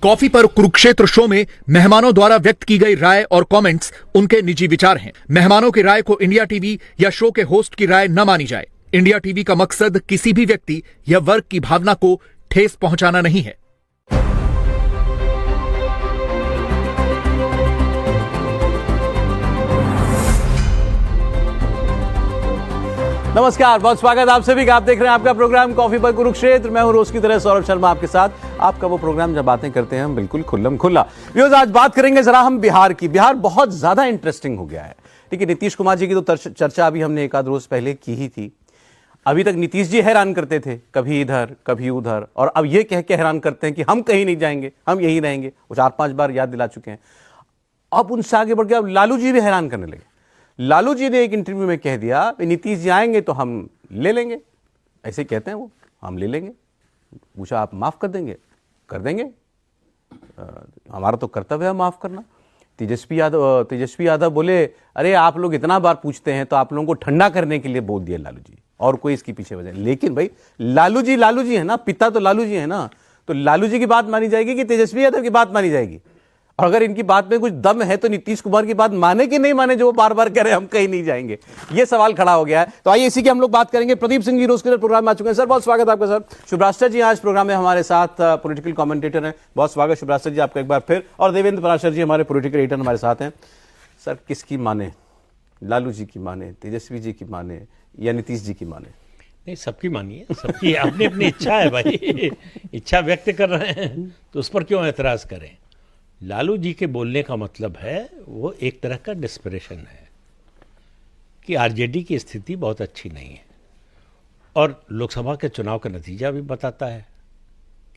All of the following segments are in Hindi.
कॉफी पर कुरुक्षेत्र शो में मेहमानों द्वारा व्यक्त की गई राय और कमेंट्स उनके निजी विचार हैं। मेहमानों की राय को इंडिया टीवी या शो के होस्ट की राय न मानी जाए। इंडिया टीवी का मकसद किसी भी व्यक्ति या वर्ग की भावना को ठेस पहुंचाना नहीं है। नमस्कार, बहुत स्वागत आप सभी का। आप देख रहे हैं आपका प्रोग्राम कॉफी पर कुरुक्षेत्र। मैं हूं रोज की तरह सौरभ शर्मा आपके साथ। आपका वो प्रोग्राम जब बातें करते हैं हम बिल्कुल खुल्लम खुल्ला। व्यूअर्स, आज बात करेंगे जरा हम बिहार की। बिहार बहुत ज्यादा इंटरेस्टिंग हो गया है। ठीक है, नीतीश कुमार जी की तो चर्चा अभी हमने एक आध रोज पहले की ही थी। अभी तक नीतीश जी हैरान करते थे, कभी इधर कभी उधर, और अब ये कह के हैरान करते हैं कि हम कहीं नहीं जाएंगे, हम यहीं रहेंगे। वो 4-5 बार याद दिला चुके हैं। अब उनसे आगे बढ़ के अब लालू जी भी हैरान करने लगे। लालू जी ने एक इंटरव्यू में कह दिया नीतीश जी आएंगे तो हम ले लेंगे। ऐसे कहते हैं वो, हम ले लेंगे। पूछा आप माफ कर देंगे? कर देंगे, हमारा तो कर्तव्य है माफ करना। तेजस्वी यादव बोले अरे आप लोग इतना बार पूछते हैं तो आप लोगों को ठंडा करने के लिए बोल दिया लालू जी, और कोई इसके पीछे वजह। लेकिन भाई लालू जी है ना, पिता तो लालू जी है ना, तो लालू जी की बात मानी जाएगी कि तेजस्वी यादव की बात मानी जाएगी? और अगर इनकी बात में कुछ दम है तो नीतीश कुमार की बात माने कि नहीं माने, जो वो बार बार कह रहे हैं हम कहीं नहीं जाएंगे? ये सवाल खड़ा हो गया है। तो आइए इसी की हम लोग बात करेंगे। प्रदीप सिंह जी रोज के प्रोग्राम में आ चुके हैं। सर बहुत स्वागत आपका। सर शुभराष्ट्र जी आज प्रोग्राम में हमारे साथ पॉलिटिकल कमेंटेटर हैं। बहुत स्वागत शुभराष्ट्र जी आपका एक बार फिर। और देवेंद्र पराशर जी हमारे पॉलिटिकल एडिटर हमारे साथ हैं। सर किसकी माने, लालू जी की माने, तेजस्वी जी की माने, या नीतीश जी की माने? नहीं, सबकी मानिए, सबकी अपनी अपनी इच्छा है भाई। इच्छा व्यक्त कर रहे हैं तो उस पर क्यों एतराज करें? लालू जी के बोलने का मतलब है वो एक तरह का डिस्परेशन है कि आरजेडी की स्थिति बहुत अच्छी नहीं है, और लोकसभा के चुनाव का नतीजा भी बताता है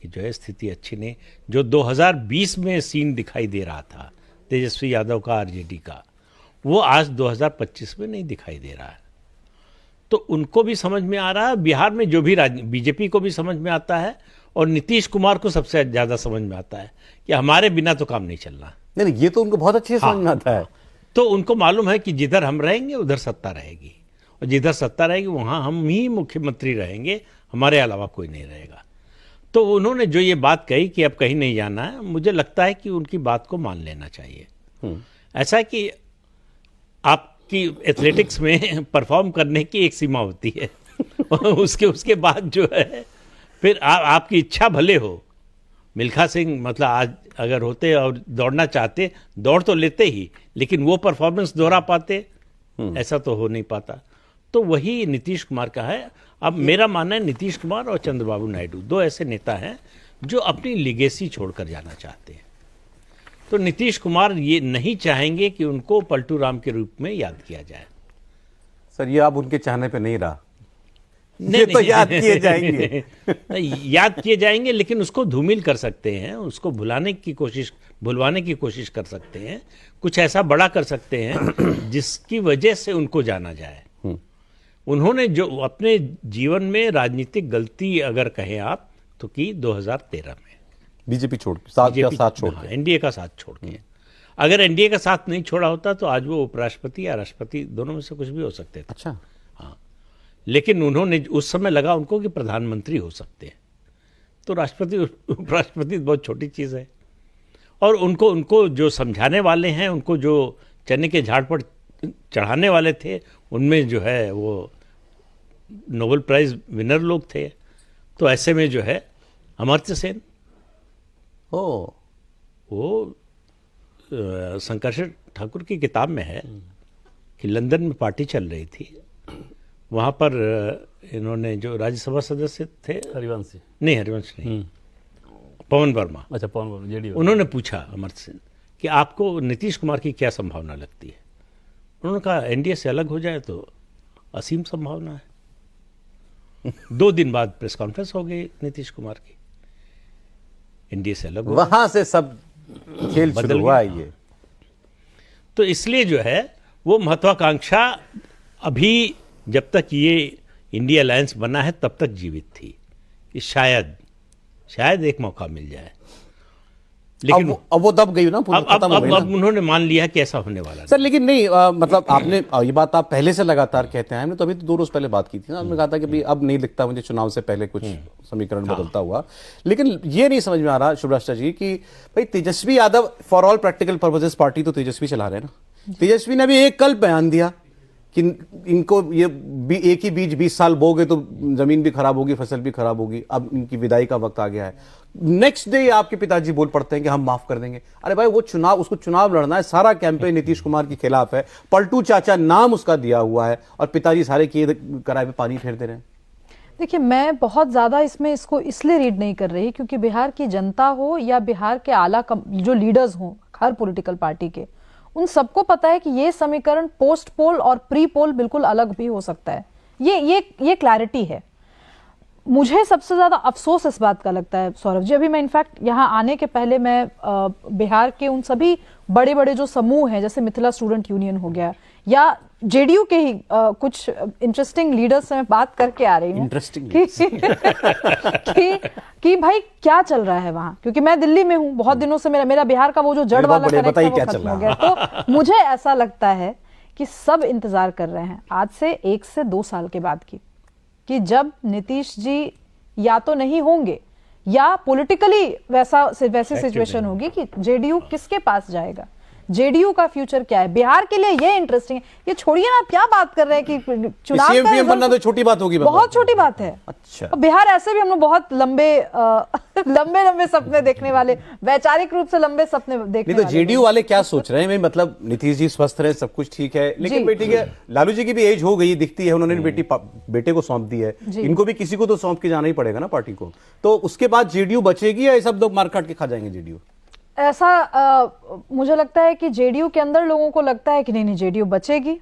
कि जो है स्थिति अच्छी नहीं। जो 2020 में सीन दिखाई दे रहा था तेजस्वी यादव का, आरजेडी का, वो आज 2025 में नहीं दिखाई दे रहा है। तो उनको भी समझ में आ रहा है, बिहार में जो भी बीजेपी को भी समझ में आता है, और नीतीश कुमार को सबसे ज्यादा समझ में आता है कि हमारे बिना तो काम नहीं चलना। नहीं, ये तो उनको बहुत अच्छे से समझ में आता है। तो उनको मालूम है कि जिधर हम रहेंगे उधर सत्ता रहेगी, और जिधर सत्ता रहेगी वहां हम ही मुख्यमंत्री रहेंगे, हमारे अलावा कोई नहीं रहेगा। तो उन्होंने जो ये बात कही कि अब कहीं नहीं जाना है, मुझे लगता है कि उनकी बात को मान लेना चाहिए। ऐसा कि आपकी एथलेटिक्स में परफॉर्म करने की एक सीमा होती है। उसके बाद जो है फिर आपकी इच्छा भले हो। मिल्खा सिंह मतलब आज अगर होते और दौड़ना चाहते, दौड़ तो लेते ही, लेकिन वो परफॉर्मेंस दोहरा पाते, ऐसा तो हो नहीं पाता। तो वही नीतीश कुमार का है। अब मेरा मानना है नीतीश कुमार और चंद्रबाबू नायडू दो ऐसे नेता हैं जो अपनी लिगेसी छोड़कर जाना चाहते हैं। तो नीतीश कुमार ये नहीं चाहेंगे कि उनको पलटू राम के रूप में याद किया जाए। सर ये अब उनके चाहने पे नहीं रहा। नहीं, तो याद किए जाएंगे। याद किए जाएंगे, लेकिन उसको धूमिल कर सकते हैं, उसको भुलवाने की कोशिश कर सकते हैं, कुछ ऐसा बड़ा कर सकते हैं जिसकी वजह से उनको जाना जाए। उन्होंने जो अपने जीवन में राजनीतिक गलती अगर कहें आप तो की 2013 में बीजेपी छोड़ के, साथ छोड़ के, एनडीए का साथ छोड़ के। अगर एनडीए का साथ नहीं छोड़ा होता तो आज वो उपराष्ट्रपति या राष्ट्रपति दोनों में से कुछ भी हो सकते थे। अच्छा, लेकिन उन्होंने उस समय लगा उनको कि प्रधानमंत्री हो सकते हैं। तो राष्ट्रपति उपराष्ट्रपति बहुत छोटी चीज़ है। और उनको जो समझाने वाले हैं, उनको जो चने के झाड़ पर चढ़ाने वाले थे, उनमें जो है वो नोबेल प्राइज विनर लोग थे। तो ऐसे में जो है अमर्त्य सेन, वो शंकरशेर ठाकुर की किताब में है कि लंदन में पार्टी चल रही थी, वहाँ पर इन्होंने जो राज्यसभा सदस्य थे, हरिवंश नहीं, पवन वर्मा, अच्छा पवन वर्मा, जेडीयू, उन्होंने पूछा अमर्त्य सेन कि आपको नीतीश कुमार की क्या संभावना लगती है? उन्होंने कहा एनडीए से अलग हो जाए तो असीम संभावना है। 2 दिन बाद प्रेस कॉन्फ्रेंस हो गई नीतीश कुमार की, एनडीए से अलग हो, वहां से सब खेल शुरू हुआ ये। तो इसलिए जो है वो महत्वाकांक्षा अभी जब तक ये इंडिया अलायंस बना है तब तक जीवित थी कि शायद एक मौका मिल जाए। लेकिन अब वो दब गई ना, खत्म हो गई ना। अब उन्होंने मान लिया कि ऐसा होने वाला सर लेकिन नहीं मतलब आपने ये बात आप पहले से लगातार कहते हैं, हमने तो अभी तो 2 रोज पहले बात की थी ना, हमने कहा था कि भाई अब नहीं दिखता मुझे चुनाव से पहले कुछ समीकरण बदलता हुआ। लेकिन ये नहीं समझ में आ रहा शुभ्राष्टा जी कि भाई Tejashwi Yadav for all practical purposes party तो तेजस्वी चला रहे हैं ना। तेजस्वी ने भी एक कल बयान दिया कि इनको ये एक ही बीज 20 साल बोगे तो जमीन भी खराब होगी, फसल भी खराब होगी, अब इनकी विदाई का वक्त आ गया है। नेक्स्ट डे आपके पिताजी बोल पड़ते हैं कि हम माफ कर देंगे। अरे भाई वो चुनाव, उसको चुनाव लड़ना है, सारा कैंपेन नीतीश कुमार के खिलाफ है, पलटू चाचा नाम उसका दिया हुआ है और पिताजी सारे किए कराए पे पानी फेर दे रहे हैं। देखिए, मैं बहुत ज्यादा इसमें इसको इसलिए रीड नहीं कर रही क्योंकि बिहार की जनता हो या बिहार के आला जो लीडर्स हों हर पॉलिटिकल पार्टी के, उन सबको पता है कि ये समीकरण पोस्ट पोल और प्री पोल बिल्कुल अलग भी हो सकता है। ये क्लैरिटी है। मुझे सबसे ज्यादा अफसोस इस बात का लगता है सौरभ जी, अभी मैं इनफैक्ट यहाँ आने के पहले मैं बिहार के उन सभी बड़े बड़े जो समूह हैं, जैसे मिथिला स्टूडेंट यूनियन हो गया या जेडीयू के ही कुछ इंटरेस्टिंग लीडर्स से मैं बात करके आ रही हूँ कि भाई क्या चल रहा है वहां, क्योंकि मैं दिल्ली में हूँ बहुत दिनों से, मेरा बिहार का वो जो जड़ वाला कनेक्ट है वो खत्म हो गया। तो मुझे ऐसा लगता है कि सब इंतजार कर रहे हैं आज से 1 से 2 साल के बाद की, कि जब नीतीश जी या तो नहीं होंगे या पॉलिटिकली वैसी सिचुएशन होगी कि जेडीयू किसके पास जाएगा, जेडीयू का फ्यूचर क्या है। बिहार के लिए ये इंटरेस्टिंग है। ये छोड़िए ना, आप क्या बात कर रहे हैं कि चुनाव का CM बनना तो छोटी बात होगी, बहुत छोटी बात है। अच्छा, बिहार ऐसे भी हम लोग बहुत लंबे सपने देखने वाले, वैचारिक रूप से लंबे सपने देखने नहीं तो जेडीयू वाले क्या सोच रहे हैं, मतलब नीतीश जी स्वस्थ रहे, सब कुछ ठीक है, लेकिन बेटी के लालू जी की भी एज हो गई दिखती है, उन्होंने बेटे को सौंप दी है, इनको भी किसी को तो सौंप के जाना ही पड़ेगा ना पार्टी को। तो उसके बाद जेडीयू बचेगी या ये सब लोग मार काट के खा जाएंगे जेडीयू? ऐसा मुझे लगता है कि जेडीयू के अंदर लोगों को लगता है कि नहीं जेडीयू बचेगी।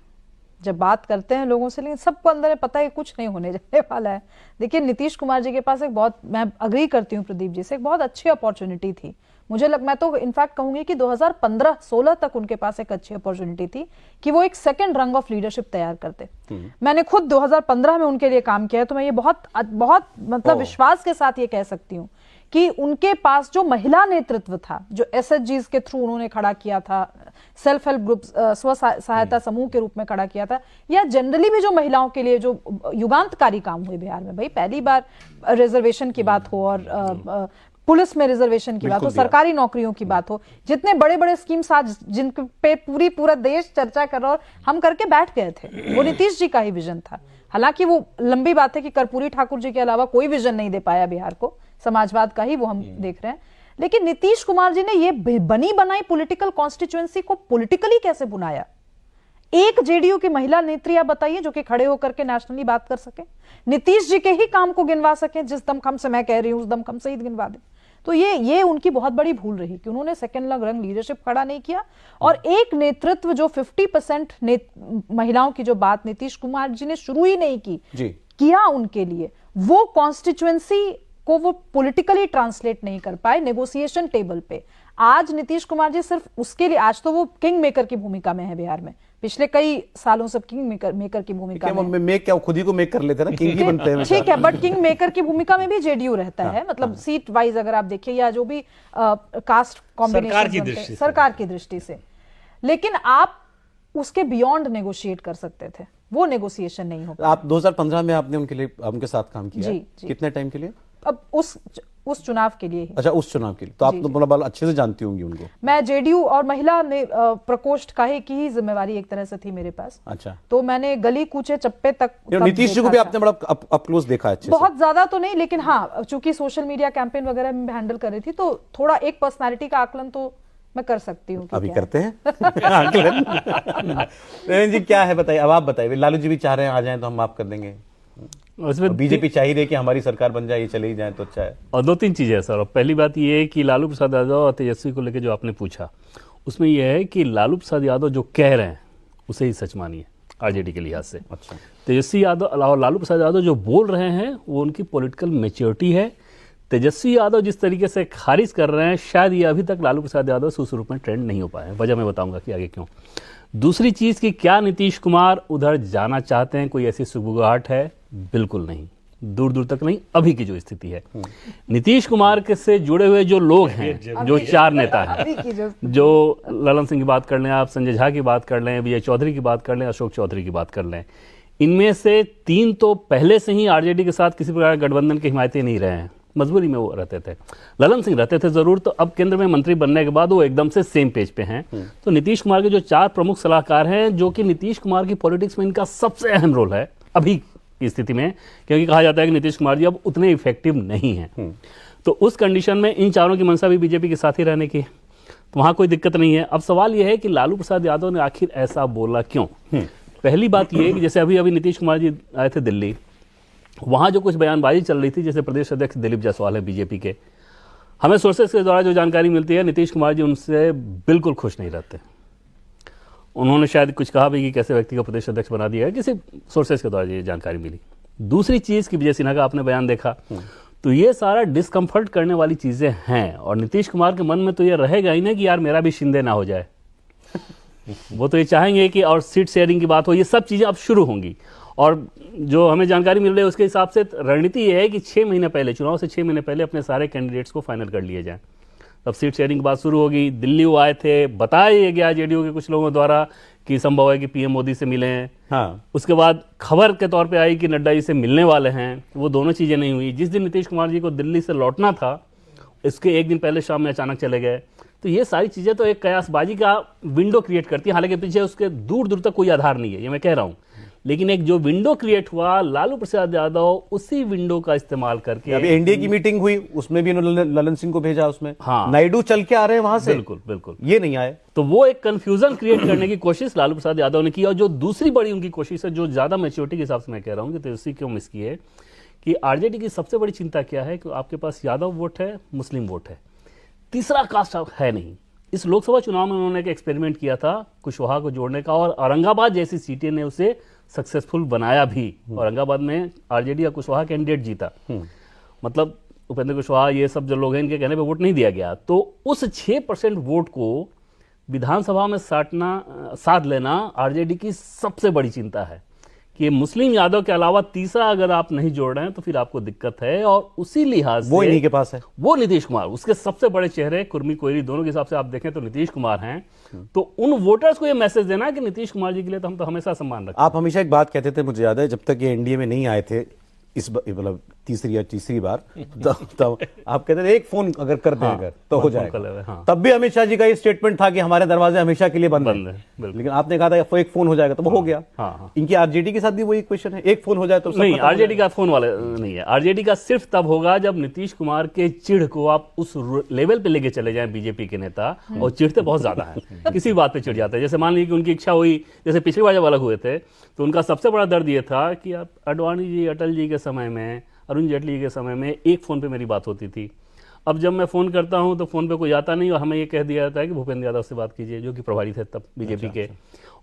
जब बात करते हैं लोगों से, लेकिन सबको अंदर पता है कि कुछ नहीं होने जाने वाला है। देखिए, नीतीश कुमार जी के पास एक बहुत, मैं अग्री करती हूँ प्रदीप जी से, एक बहुत अच्छी अपॉर्चुनिटी थी। मैं तो इनफैक्ट कहूंगी कि 2015-16 तक उनके पास एक अच्छी अपॉर्चुनिटी थी कि वो एक सेकंड रंग ऑफ लीडरशिप तैयार करते। मैंने खुद 2015 में उनके लिए काम किया है, तो मैं ये बहुत मतलब विश्वास के साथ ये कह सकती हूँ कि उनके पास जो महिला नेतृत्व था, जो SHGs के थ्रू उन्होंने खड़ा किया था, सेल्फ हेल्प ग्रुप, स्व सहायता समूह के रूप में खड़ा किया था, या जनरली भी जो महिलाओं के लिए जो युगांतकारी काम हुए बिहार में, भाई पहली बार रिजर्वेशन की बात हो और पुलिस में रिजर्वेशन की बात हो, सरकारी नौकरियों की बात हो, जितने बड़े बड़े स्कीम्स आज जिन पे पूरा देश चर्चा कर रहा और हम करके बैठ गए थे, वो नीतीश जी का ही विजन था। हालांकि वो लंबी बात है कि कर्पूरी ठाकुर जी के अलावा कोई विजन नहीं दे पाया बिहार को, समाजवाद का ही वो हम देख रहे हैं। लेकिन नीतीश कुमार जी ने ये बनी बनाई पॉलिटिकल कॉन्स्टिट्यूएंसी को पॉलिटिकली कैसे बुनाया। एक जेडीयू की महिला नेत्री आप बताइए जो कि खड़े होकर के नेशनली बात कर सके, नीतीश जी के ही काम को गिनवा सके, जिस दमखम से मैं कह रही हूं उस दमखम से ही गिनवा दे। तो ये उनकी बहुत बड़ी भूल रही कि उन्होंने सेकंड रंग लीडरशिप खड़ा नहीं किया। और एक नेतृत्व जो 50% महिलाओं की जो बात नीतीश कुमार जी ने शुरू ही नहीं किया उनके लिए, वो कॉन्स्टिट्यूएंसी को वो पॉलिटिकली ट्रांसलेट नहीं कर पाए नेगोशिएशन टेबल पे। आज नीतीश कुमार जी सिर्फ उसके लिए, आज तो वो किंग मेकर की भूमिका में है बिहार में, पिछले कई सालों से किंग मेकर की भूमिका में। मेक क्या खुद ही को मेक कर लेते हैं ना, किंग ही बनते हैं। ठीक है, बट किंग मेकर की भूमिका में भी जेडीयू रहता है, मतलब सीट वाइज अगर आप देखिए या जो भी कास्ट कॉम्बिनेशन सरकार की दृष्टि से। लेकिन आप उसके बियॉन्ड नेगोशिएट कर सकते थे, वो नेगोशिएशन नहीं हो। आप 2015 में आपने उनके साथ काम किया जी, कितने टाइम के लिए? अब उस चुनाव के लिए ही। अच्छा, उस चुनाव के लिए तो आप तो बड़ा अच्छे से जानती होंगी उनको। मैं जेडीयू और महिला में प्रकोष्ठ का की ही जिम्मेवारी एक तरह से थी मेरे पास। अच्छा, तो मैंने गली कूचे चप्पे तक नीतीश जी को भी आपने बड़ा अप क्लोज देखा है? बहुत ज्यादा तो नहीं, लेकिन हाँ, चूंकि सोशल मीडिया कैंपेन वगैरह में हैंडल कर रही थी, तो थोड़ा एक पर्सनालिटी का आकलन तो मैं कर सकती हूँ। अभी करते हैं आकलन। जी क्या है बताइए, अब आप बताइए। लालू जी भी चाह रहे हैं आ जाएं तो हम माफ कर देंगे, बीजेपी चाह रही है कि हमारी सरकार बन जाए, ये चले ही जाए तो अच्छा है। और 2-3 चीजें है सर। पहली बात ये है कि लालू प्रसाद यादव और तेजस्वी को लेकर जो आपने पूछा, उसमें यह है कि लालू प्रसाद यादव जो कह रहे हैं उसे ही सच मानिए आरजेडी के लिहाज से। अच्छा, तेजस्वी यादव और लालू प्रसाद यादव जो बोल रहे हैं वो उनकी पॉलिटिकल मैच्योरिटी है। तेजस्वी यादव जिस तरीके से खारिज कर रहे हैं, शायद ये अभी तक लालू प्रसाद यादव सुचारू रूप में ट्रेंड नहीं हो पाए हैं। वजह मैं बताऊंगा कि आगे क्यों। दूसरी चीज कि क्या नीतीश कुमार उधर जाना चाहते हैं, कोई ऐसी सुगबुगाहट है? बिल्कुल नहीं। दूर दूर तक नहीं, अभी की जो स्थिति है। नीतीश कुमार के से जुड़े हुए जो लोग हैं, जो 4 नेता हैं, अभी की जो ललन सिंह की बात कर लें, आप संजय झा की बात कर लें, विजय चौधरी की बात कर लें, अशोक चौधरी की बात कर लें, इनमें से 3 तो पहले से ही आरजेडी के साथ किसी प्रकार गठबंधन के हिमायती नहीं रहे हैं, मजबूरी में वो रहते थे। ललन सिंह रहते थे जरूर, तो अब केंद्र में मंत्री बनने के बाद वो एकदम से सेम पेज पे हैं। तो नीतीश कुमार के जो 4 प्रमुख सलाहकार हैं, जो कि नीतीश कुमार की पॉलिटिक्स में इनका सबसे अहम रोल है अभी की स्थिति में, क्योंकि कहा जाता है कि नीतीश कुमार जी अब उतने इफेक्टिव नहीं हैं। तो उस कंडीशन में इन चारों की मंशा भी बीजेपी के साथ ही रहने की है, तो वहां कोई दिक्कत नहीं है। अब सवाल यह है कि लालू प्रसाद यादव ने आखिर ऐसा बोला क्यों। पहली बात यह है कि जैसे अभी नीतीश कुमार जी आए थे दिल्ली, वहां जो कुछ बयानबाजी चल रही थी, जैसे प्रदेश अध्यक्ष दिलीप जायसवाल है बीजेपी के, हमें सोर्सेस के द्वारा जो जानकारी मिलती है, नीतीश कुमार जी उनसे बिल्कुल खुश नहीं रहते। उन्होंने शायद कुछ कहा भी कि कैसे व्यक्ति को प्रदेश अध्यक्ष बना दिया है, किसी सोर्सेस के द्वारा ये जानकारी मिली। दूसरी चीज कि विजय सिन्हा का आपने बयान देखा, तो ये सारा डिस्कम्फर्ट करने वाली चीजें हैं, और नीतीश कुमार के मन में तो ये रहेगा ही ना कि यार मेरा भी शिंदे ना हो जाए। वो तो ये चाहेंगे कि और सीट शेयरिंग की बात हो, ये सब चीजें अब शुरू होंगी। और जो हमें जानकारी मिल रही है उसके हिसाब से रणनीति ये है कि 6 महीने पहले, चुनाव से 6 महीने पहले अपने सारे कैंडिडेट्स को फाइनल कर लिए जाएं। तब सीट शेयरिंग की बात शुरू होगी। दिल्ली वो आए थे, बताया गया जेडीयू के कुछ लोगों द्वारा कि संभव है कि पीएम मोदी से मिले हैं। हाँ। उसके बाद खबर के तौर पे आई कि नड्डा जी से मिलने वाले हैं, वो दोनों चीजें नहीं हुई। जिस दिन नीतीश कुमार जी को दिल्ली से लौटना था, इसके 1 दिन पहले शाम में अचानक चले गए। तो ये सारी चीजें तो एक कयासबाजी का विंडो क्रिएट करती है, हालांकि पीछे उसके दूर दूर तक कोई आधार नहीं है, ये मैं कह रहा हूं। लेकिन एक जो विंडो क्रिएट हुआ, लालू प्रसाद यादव उसी विंडो का इस्तेमाल करके, अभी एनडीए की मीटिंग हुई, उसमें भी इन्होंने ललन सिंह को भेजा, उसमें हाँ, नायडू चल के आ रहे हैं वहां से, बिल्कुल बिल्कुल, ये नहीं आए। तो वो एक कंफ्यूजन क्रिएट करने की कोशिश लालू प्रसाद यादव ने की। और जो दूसरी बड़ी उनकी कोशिश है, जो ज्यादा मैच्योरिटी के हिसाब से मैं कह रहा हूं कि तेजस्वी क्यों मिस की है, कि आरजेडी की सबसे बड़ी चिंता क्या है कि आपके पास यादव वोट है, मुस्लिम वोट है, तीसरा कास्ट है नहीं। इस लोकसभा चुनाव में उन्होंने एक एक्सपेरिमेंट किया था कुशवाहा को जोड़ने का, और औरंगाबाद जैसी सीटें ने उसे सक्सेसफुल बनाया भी। औरंगाबाद में आरजेडी या कुशवाहा कैंडिडेट जीता, मतलब उपेंद्र कुशवाहा, ये सब जो लोग हैं, इनके कहने पे वोट नहीं दिया गया। तो उस 6% वोट को विधानसभा में साध लेना आरजेडी की सबसे बड़ी चिंता है कि मुस्लिम यादव के अलावा तीसरा अगर आप नहीं जोड़ रहे हैं तो फिर आपको दिक्कत है। और उसी लिहाज वो से इन्हीं के पास है, वो नीतीश कुमार, उसके सबसे बड़े चेहरे कुर्मी कोयरी दोनों के हिसाब से आप देखें तो नीतीश कुमार हैं। तो उन वोटर्स को ये मैसेज देना कि नीतीश कुमार जी के लिए तो हम तो हमेशा सम्मान रखते हैं। आप हमेशा एक बात कहते थे, मुझे याद है, जब तक ये एनडीए में नहीं आए थे, इस मतलब तीसरी बार, तब आप कहते थे एक फोन अगर कर दें, अगर तो हो जाएगा। हाँ। तब भी अमित शाह जी का ये स्टेटमेंट था कि हमारे दरवाजे हमेशा के लिए बंद बंद है, है, लेकिन आपने कहा था एक फोन हो जाएगा, तो वो हो गया। हाँ। इनकी आरजेडी के साथ भी वही क्वेश्चन है, एक फोन हो जाए तो सब नहीं, खत्म हो आरजेडी जाएगा। का फोन वाला नहीं है। आरजेडी का सिर्फ तब होगा जब नीतीश कुमार के चिढ़ को आप उस लेवल पे लेके चले जाएं बीजेपी के नेता, और चिढ़ते बहुत ज्यादा है, किसी बात पे चिढ़ जाते हैं। जैसे मान लीजिए कि उनकी इच्छा हुई, जैसे पिछली बार जब अलग हुए थे, तो उनका सबसे बड़ा दर्द ये था कि आप अडवाणी जी, अटल जी के समय में, अरुण जेटली के समय में एक फोन पे मेरी बात होती थी। अब जब मैं फोन करता हूं तो फोन पे कोई आता नहीं, और हमें ये कह दिया जाता है कि भूपेंद्र यादव से बात कीजिए, जो कि प्रभारी थे तब बीजेपी के।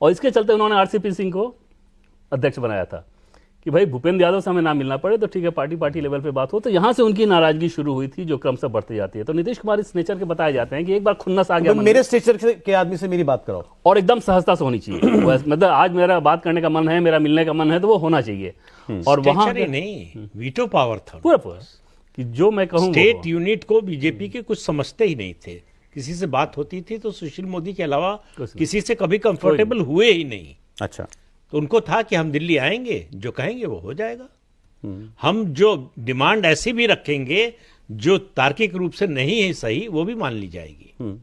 और इसके चलते उन्होंने आरसीपी सिंह को अध्यक्ष बनाया था कि भाई भूपेंद्र यादव से हमें ना मिलना पड़े, तो ठीक है पार्टी लेवल पे बात हो। तो यहां से उनकी नाराजगी शुरू हुई थी, जो क्रम से बढ़ती जाती है। तो नीतीश कुमार इस नेचर के बताए जाते हैं कि एक बार खुन्नस आ गया, मेरे स्टेचर के आदमी से मेरी बात कराओ, और एकदम सहजता से होनी चाहिए। मतलब आज मेरा बात करने का मन है, मेरा मिलने का मन है, तो वो होना चाहिए। और वहां स्टेचर ही नहीं, वीटो पावर था पूरा कि जो मैं कहूँ, स्टेट यूनिट को बीजेपी के कुछ समझते ही नहीं थे। किसी से बात होती थी तो सुशील मोदी के अलावा किसी से कभी कंफर्टेबल हुए ही नहीं। अच्छा, तो उनको था कि हम दिल्ली आएंगे, जो कहेंगे वो हो जाएगा। हम जो डिमांड ऐसी भी रखेंगे जो तार्किक रूप से नहीं है सही, वो भी मान ली जाएगी।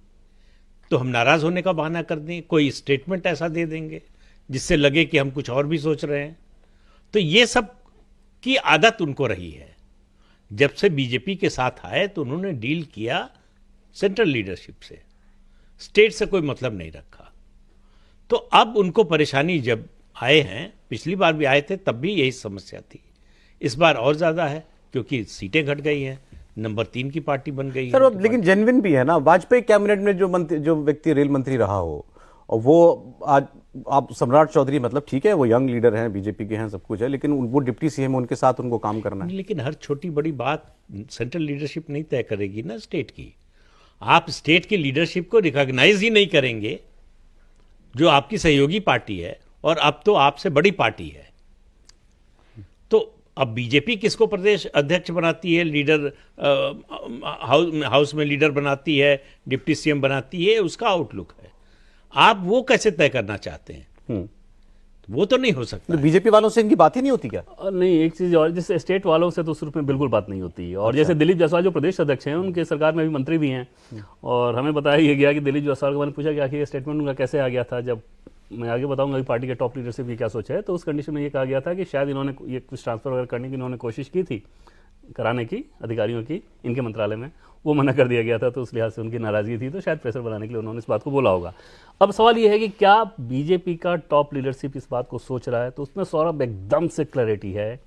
तो हम नाराज होने का बहाना कर दें, कोई स्टेटमेंट ऐसा दे देंगे जिससे लगे कि हम कुछ और भी सोच रहे हैं। तो ये सब की आदत उनको रही है। जब से बीजेपी के साथ आए तो उन्होंने डील किया सेंट्रल लीडरशिप से, स्टेट से कोई मतलब नहीं रखा। तो अब उनको परेशानी जब आए हैं, पिछली बार भी आए थे तब भी यही समस्या थी, इस बार और ज्यादा है क्योंकि सीटें घट गई हैं, नंबर 3 की पार्टी बन गई सर। है। लेकिन जेन्युइन भी है ना, वाजपेयी कैबिनेट में जो व्यक्ति रेल मंत्री रहा हो, और वो आज आप सम्राट चौधरी, मतलब ठीक है वो यंग लीडर हैं, बीजेपी के हैं, सब कुछ है, लेकिन वो डिप्टी सीएम, उनके साथ उनको काम करना है। लेकिन हर छोटी बड़ी बात सेंट्रल लीडरशिप नहीं तय करेगी ना स्टेट की। आप स्टेट की लीडरशिप को रिकॉग्नाइज ही नहीं करेंगे जो आपकी सहयोगी पार्टी है, और अब तो आपसे बड़ी पार्टी है। तो अब बीजेपी किसको प्रदेश अध्यक्ष बनाती है, लीडर हाउस में लीडर बनाती है, डिप्टी सीएम बनाती है, उसका आउटलुक है। आप वो कैसे तय करना चाहते हैं? वो तो नहीं हो सकता। तो बीजेपी वालों से इनकी बात ही नहीं होती क्या? और नहीं, एक चीज और, जैसे स्टेट वालों से तो उस रूप में बिल्कुल बात नहीं होती। और जैसे दिलीप जायसवाल जो प्रदेश अध्यक्ष हैं, उनके सरकार में भी मंत्री भी हैं, और हमें बताया ये गया कि दिलीप जायसवाल को मैंने पूछा कि आखिर ये स्टेटमेंट उनका कैसे आ गया था। जब मैं आगे बताऊंगा कि पार्टी के टॉप लीडरशिप ये क्या सोचा है, तो उस कंडीशन में ये कहा गया था कि शायद इन्होंने ये कुछ ट्रांसफर वगैरह करने की इन्होंने कोशिश की थी, कराने की अधिकारियों की इनके मंत्रालय में, वो मना कर दिया गया था, तो उस लिहाज से उनकी नाराजगी थी, तो शायद प्रेशर बनाने के लिए उन्होंने इस बात को बोला होगा। अब सवाल ये है कि क्या बीजेपी का टॉप लीडरशिप इस बात को सोच रहा है? तो उसमें सौरभ एकदम से क्लैरिटी है,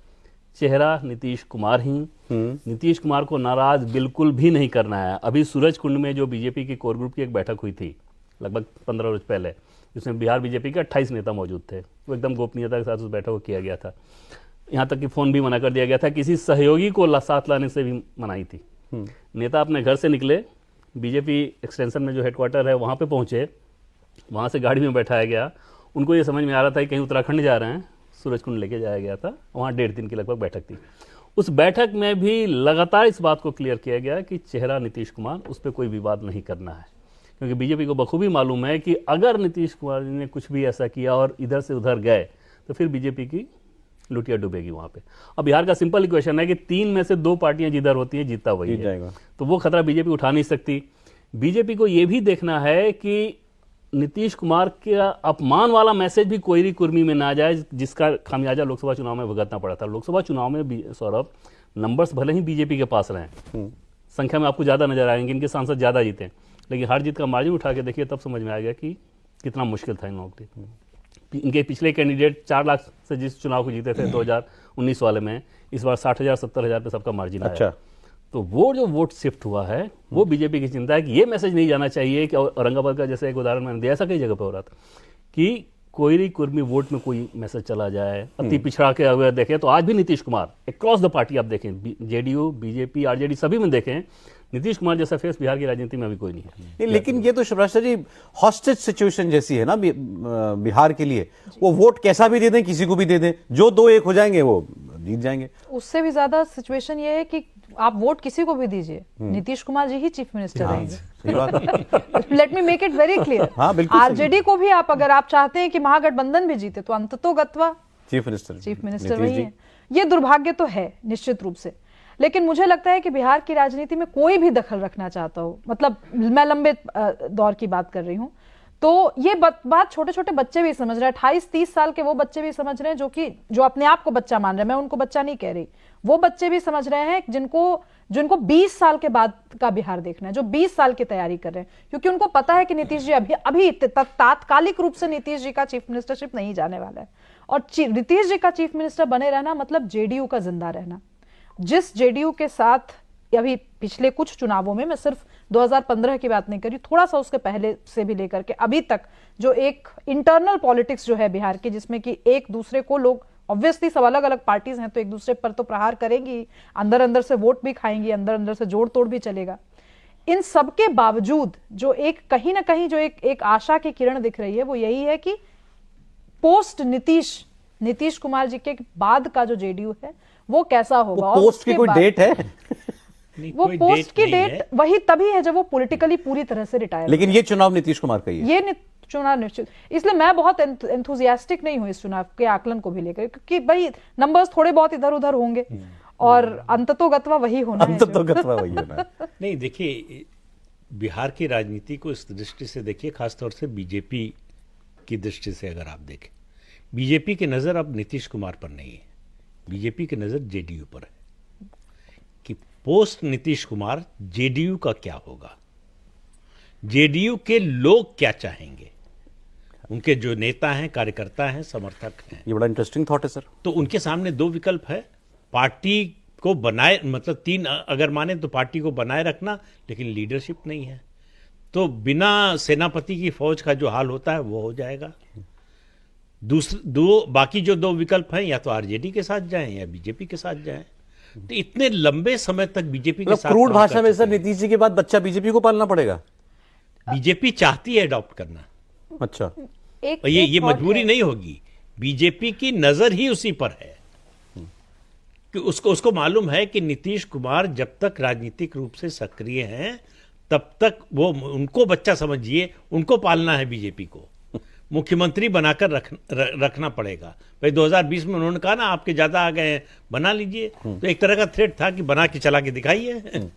चेहरा नीतीश कुमार ही। नीतीश कुमार को नाराज बिल्कुल भी नहीं करना है। अभी सूरज कुंड में जो बीजेपी की कोर ग्रुप की एक बैठक हुई थी लगभग 15 रोज पहले, जिसमें बिहार बीजेपी के 28 नेता मौजूद थे, वो एकदम गोपनीयता के साथ उस बैठक को किया गया था। यहाँ तक कि फोन भी मना कर दिया गया था, किसी सहयोगी को साथ लाने से भी मनाही थी। नेता अपने घर से निकले, बीजेपी एक्सटेंशन में जो हेडक्वार्टर है वहाँ पे पहुँचे, वहाँ से गाड़ी में बैठाया गया। उनको ये समझ में आ रहा था कि कहीं उत्तराखंड जा रहे हैं, सूरजकुंड लेके जाया गया था। वहाँ 1.5 दिन की लगभग बैठक थी। उस बैठक में भी लगातार इस बात को क्लियर किया गया कि चेहरा नीतीश कुमार, उस पर कोई विवाद नहीं करना है, क्योंकि बीजेपी को बखूबी मालूम है कि अगर नीतीश कुमार ने कुछ भी ऐसा किया और इधर से उधर गए तो फिर बीजेपी की लुटिया डूबेगी वहाँ पे। अब बिहार का सिंपल इक्वेशन है कि 3 में से 2 पार्टियां जिधर होती हैं जीतता वही है, तो वो खतरा बीजेपी उठा नहीं सकती। बीजेपी को ये भी देखना है कि नीतीश कुमार का अपमान वाला मैसेज भी कोयरी कुर्मी में ना जाए, जिसका खामियाजा लोकसभा चुनाव में भुगतना पड़ा था। लोकसभा चुनाव में सौरभ, नंबर्स भले ही बीजेपी के पास रहे, संख्या में आपको ज्यादा नजर आएंगे, इनके सांसद ज्यादा जीते, लेकिन हार जीत का मार्जिन उठा के देखिए तब समझ में आएगा कि कितना मुश्किल था इन लोगों के लिए। इनके पिछले कैंडिडेट 4 लाख से जिस चुनाव को जीते थे 2019 वाले में, इस बार 60,000 70,000 पे सबका मार्जिन आया। तो वो जो वोट शिफ्ट हुआ है, वो बीजेपी की चिंता है कि ये मैसेज नहीं जाना चाहिए कि औरंगाबाद का जैसे एक उदाहरण मैंने दिया, ऐसा कई जगह पे हो रहा था कि कोयरी कुर्मी वोट में कोई मैसेज चला जाए, अति पिछड़ा के अगर देखें तो आज भी Nitish Kumar across the party आप देखें, जेडीयू, बीजेपी, आरजेडी सभी में देखें, नीतीश कुमार जैसा फेस बिहार की राजनीति में अभी कोई नहीं है। लेकिन ये तो शिवराज जी हॉस्टेज सिचुएशन जैसी है ना बिहार के लिए। वो वोट कैसा भी दे दें, किसी को भी दे दें, जो 2-1 हो जाएंगे वो जीत जाएंगे। उससे भी ज्यादा सिचुएशन ये है कि आप वोट किसी को भी दीजिए, नीतीश कुमार जी ही चीफ मिनिस्टर रहेंगे। Let me make it very clear. RJD को भी अगर आप चाहते हैं कि महागठबंधन भी जीते, तो अंततोगत्वा चीफ मिनिस्टर वही है। ये दुर्भाग्य तो है निश्चित रूप से, लेकिन मुझे लगता है कि बिहार की राजनीति में कोई भी दखल रखना चाहता हो, मतलब मैं लंबे दौर की बात कर रही हूं, तो ये बात छोटे छोटे बच्चे भी समझ रहे हैं। 28-30 साल के वो बच्चे भी समझ रहे हैं जो अपने आप को बच्चा मान रहे हैं। मैं उनको बच्चा नहीं कह रही, वो बच्चे भी समझ रहे हैं जिनको 20 साल के बाद का बिहार देखना है, जो 20 साल की तैयारी कर रहे हैं, क्योंकि उनको पता है कि नीतीश जी अभी तात्कालिक रूप से नीतीश जी का चीफ मिनिस्टरशिप नहीं जाने वाला है, और नीतीश जी का चीफ मिनिस्टर बने रहना मतलब जेडीयू का जिंदा रहना। जिस जेडीयू के साथ अभी पिछले कुछ चुनावों में, मैं सिर्फ 2015 की बात नहीं करी, थोड़ा सा उसके पहले से भी लेकर के अभी तक जो एक इंटरनल पॉलिटिक्स जो है बिहार की, जिसमें कि एक दूसरे को लोग, ऑब्वियसली सब अलग अलग पार्टीज हैं तो एक दूसरे पर तो प्रहार करेंगी, अंदर अंदर से वोट भी खाएंगी, अंदर अंदर से जोड़ तोड़ भी चलेगा। इन सब के बावजूद जो एक कहीं ना कहीं जो एक आशा की किरण दिख रही है, वो यही है कि पोस्ट नीतीश कुमार जी के बाद का जो जेडीयू है वो कैसा होगा। और पोस्ट की कोई डेट है? वो पोस्ट की डेट वही तभी है जब वो पॉलिटिकली पूरी तरह से रिटायर। लेकिन ये चुनाव नीतीश कुमार का ही है, ये चुनाव निश्चित। इसलिए मैं बहुत एंथुजियास्टिक नहीं हूं इस चुनाव के आकलन को भी लेकर, क्योंकि भाई नंबर्स थोड़े बहुत इधर उधर होंगे और अंततोगत्वा वही होना है। नहीं, देखिए बिहार की राजनीति को इस दृष्टि से देखिए, खासतौर से बीजेपी की दृष्टि से अगर आप देखें, बीजेपी की नजर अब नीतीश कुमार पर नहीं है, बीजेपी की नजर जेडीयू पर है कि पोस्ट नीतीश कुमार जेडीयू का क्या होगा, जेडीयू के लोग क्या चाहेंगे, उनके जो नेता हैं, कार्यकर्ता हैं, समर्थक हैं। ये बड़ा इंटरेस्टिंग थॉट है सर। तो उनके सामने 2 विकल्प है, पार्टी को बनाए, मतलब 3 अगर माने तो पार्टी को बनाए रखना, लेकिन लीडरशिप नहीं है, तो बिना सेनापति की फौज का जो हाल होता है वो हो जाएगा। बाकी जो 2 विकल्प हैं, या तो आरजेडी के साथ जाएं या बीजेपी के साथ जाएं। तो इतने लंबे समय तक बीजेपी के साथ, क्रूड भाषा में सर, नीतीश जी के बाद बच्चा बीजेपी को पालना पड़ेगा। बीजेपी चाहती है अडॉप्ट करना। अच्छा, ये मजबूरी नहीं होगी, बीजेपी की नजर ही उसी पर है। कि उसको उसको मालूम है कि नीतीश कुमार जब तक राजनीतिक रूप से सक्रिय हैं तब तक वो उनको बच्चा समझिए, उनको पालना है बीजेपी को, मुख्यमंत्री बनाकर रखना पड़ेगा। भाई 2020 में उन्होंने कहा ना आपके ज्यादा आ गए हैं, बना लीजिए, तो एक तरह का थ्रेट था कि बना के चला के दिखाइए।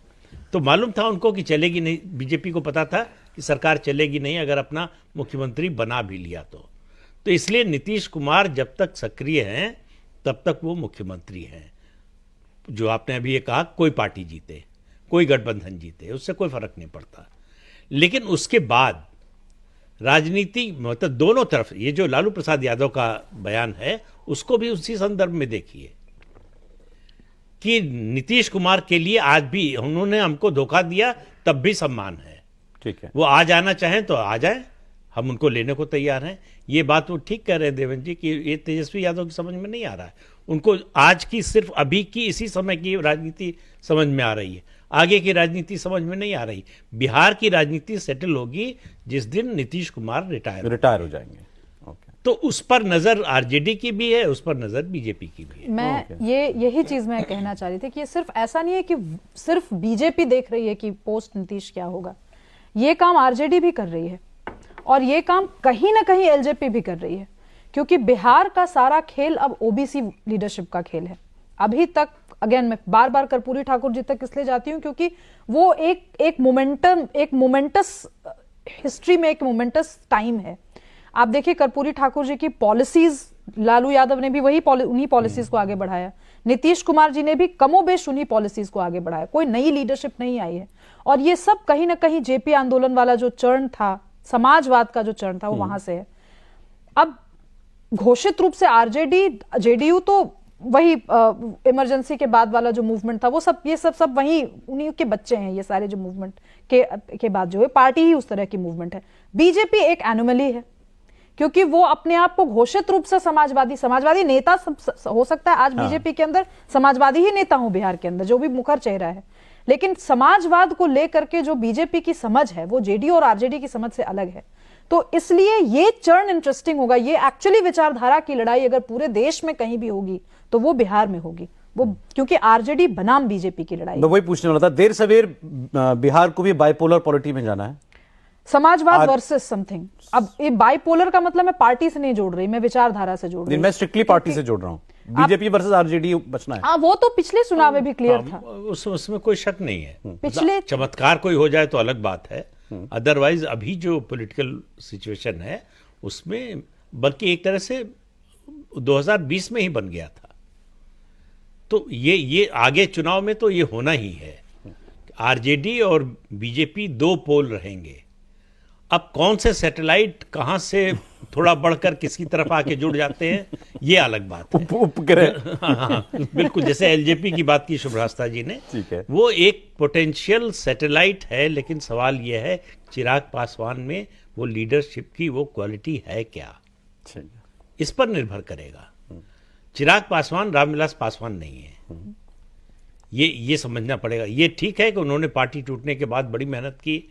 तो मालूम था उनको कि चलेगी नहीं, बीजेपी को पता था कि सरकार चलेगी नहीं अगर अपना मुख्यमंत्री बना भी लिया तो इसलिए नीतीश कुमार जब तक सक्रिय हैं तब तक वो मुख्यमंत्री हैं। जो आपने अभी ये कहा, कोई पार्टी जीते, कोई गठबंधन जीते, उससे कोई फर्क नहीं पड़ता। लेकिन उसके बाद राजनीति मतलब दोनों तरफ, ये जो लालू प्रसाद यादव का बयान है उसको भी उसी संदर्भ में देखिए कि नीतीश कुमार के लिए आज भी उन्होंने हमको धोखा दिया तब भी सम्मान है। ठीक है, वो आज आना चाहें तो आ जाए, हम उनको लेने को तैयार हैं। ये बात वो ठीक कह रहे हैं देवेंद्र जी कि ये तेजस्वी यादव की समझ में नहीं आ रहा है, उनको आज की सिर्फ अभी की इसी समय की राजनीति समझ में आ रही है, आगे की राजनीति समझ में नहीं आ रही। बिहार की राजनीति सेटल होगी जिस दिन नीतीश कुमार रिटायर हो जाएंगे। ओके, तो उस पर नजर आरजेडी की भी है, उस पर नजर बीजेपी की भी है। मैं यही चीज मैं कहना चाह रही थी कि ये सिर्फ ऐसा नहीं है कि सिर्फ बीजेपी देख रही है कि पोस्ट नीतीश क्या होगा, ये काम आरजेडी भी कर रही है और ये काम कहीं ना कहीं एलजेपी भी कर रही है, क्योंकि बिहार का सारा खेल अब ओबीसी लीडरशिप का खेल है। अभी तक अगेन मैं बार बार कर्पूरी ठाकुर जी तक इसलिए जाती हूं क्योंकि वो एक मोमेंटस हिस्ट्री में एक मोमेंटस टाइम है। आप देखिए कर्पूरी ठाकुर जी की पॉलिसीज, लालू यादव ने भी उन्हीं पॉलिसीज को आगे बढ़ाया, नीतीश कुमार जी ने भी कमोबेश उन्हीं पॉलिसीज को आगे बढ़ाया, कोई नई लीडरशिप नहीं आई है। और ये सब कहीं ना कहीं जेपी आंदोलन वाला जो चरण था, समाजवाद का जो चरण था, वो वहां से है। अब घोषित रूप से आरजेडी जेडीयू तो वही इमरजेंसी के बाद वाला जो मूवमेंट था वो सब ये सब वही उन्हीं के बच्चे हैं। ये सारे जो मूवमेंट के बाद जो है पार्टी ही उस तरह की मूवमेंट है। बीजेपी एक एनोमली है क्योंकि वो अपने आप को घोषित रूप से समाजवादी नेता हो सकता है। आज बीजेपी के अंदर समाजवादी ही नेता हो बिहार के अंदर, जो भी मुखर चेहरा है, लेकिन समाजवाद को लेकर के जो बीजेपी की समझ है वो जेडीयू और आरजेडी की समझ से अलग है। तो इसलिए ये चरण इंटरेस्टिंग होगा। ये एक्चुअली विचारधारा की लड़ाई अगर पूरे देश में कहीं भी होगी तो वो बिहार में होगी, वो क्योंकि आरजेडी बनाम बीजेपी की लड़ाई। मैं वही पूछने वाला था, देर सवेर बिहार को भी बाइपोलर पॉलिटी में जाना है, समाजवाद वर्सेस समथिंग। अब ये बाइपोलर का मतलब मैं पार्टी से नहीं जोड़ रही, मैं विचारधारा से जोड़ रही हूं। मैं स्ट्रिक्टली पार्टी से जोड़ रहा हूं। बीजेपी वर्सेस आरजेडी बचना है। हाँ, वो तो पिछले चुनाव में भी क्लियर था, उसमें कोई शक नहीं है। पिछले चमत्कार कोई हो जाए तो अलग बात है, अदरवाइज अभी जो पॉलिटिकल सिचुएशन है उसमें बल्कि एक तरह से 2020 में ही बन गया था। तो ये आगे चुनाव में तो ये होना ही है। आरजेडी और बीजेपी दो पोल रहेंगे। अब कौन से सैटेलाइट कहां से थोड़ा बढ़कर किसकी तरफ आके जुड़ जाते हैं ये अलग बात है। उपग्रह हाँ, बिल्कुल, जैसे एलजेपी की बात की शुभ्रास्ता जी ने, ठीक है, वो एक पोटेंशियल सैटेलाइट है, लेकिन सवाल यह है चिराग पासवान में वो लीडरशिप की वो क्वालिटी है क्या, इस पर निर्भर करेगा। चिराग पासवान रामविलास पासवान नहीं है, ये समझना पड़ेगा। ये ठीक है कि उन्होंने पार्टी टूटने के बाद बड़ी मेहनत की,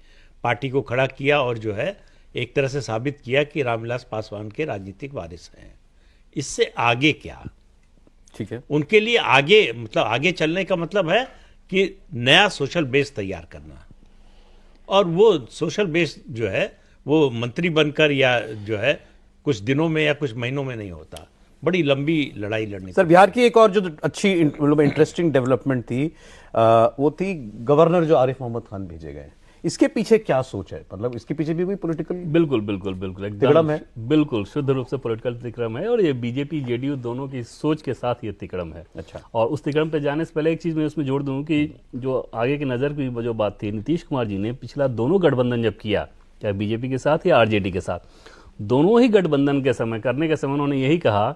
पार्टी को खड़ा किया और जो है एक तरह से साबित किया कि रामविलास पासवान के राजनीतिक वारिस हैं। इससे आगे क्या, ठीक है, उनके लिए आगे मतलब आगे चलने का मतलब है कि नया सोशल बेस तैयार करना, और वो सोशल बेस जो है वो मंत्री बनकर या जो है कुछ दिनों में या कुछ महीनों में नहीं होता, बड़ी लंबी लड़ाई लड़नी। सर, बिहार की एक और जो अच्छी इंटरेस्टिंग डेवलपमेंट थी वो थी गवर्नर जो आरिफ मोहम्मद खान भेजे गए। इसके पीछे क्या सोच है? मतलब इसके पीछे भी कोई पॉलिटिकल बिल्कुल तिकड़म है? बिल्कुल शुद्ध रूप से पॉलिटिकल तिकड़म है, और ये बीजेपी जेडीयू दोनों की सोच के साथ ये तिकड़म है। अच्छा, और उस तिकड़म पे जाने से पहले एक चीज मैं उसमें जोड़ दूं कि जो आगे की नजर की जो बात थी, नीतीश कुमार जी ने पिछला दोनों गठबंधन जब किया, चाहे बीजेपी के साथ या आरजेडी के साथ, दोनों ही गठबंधन के समय करने के समय उन्होंने यही कहा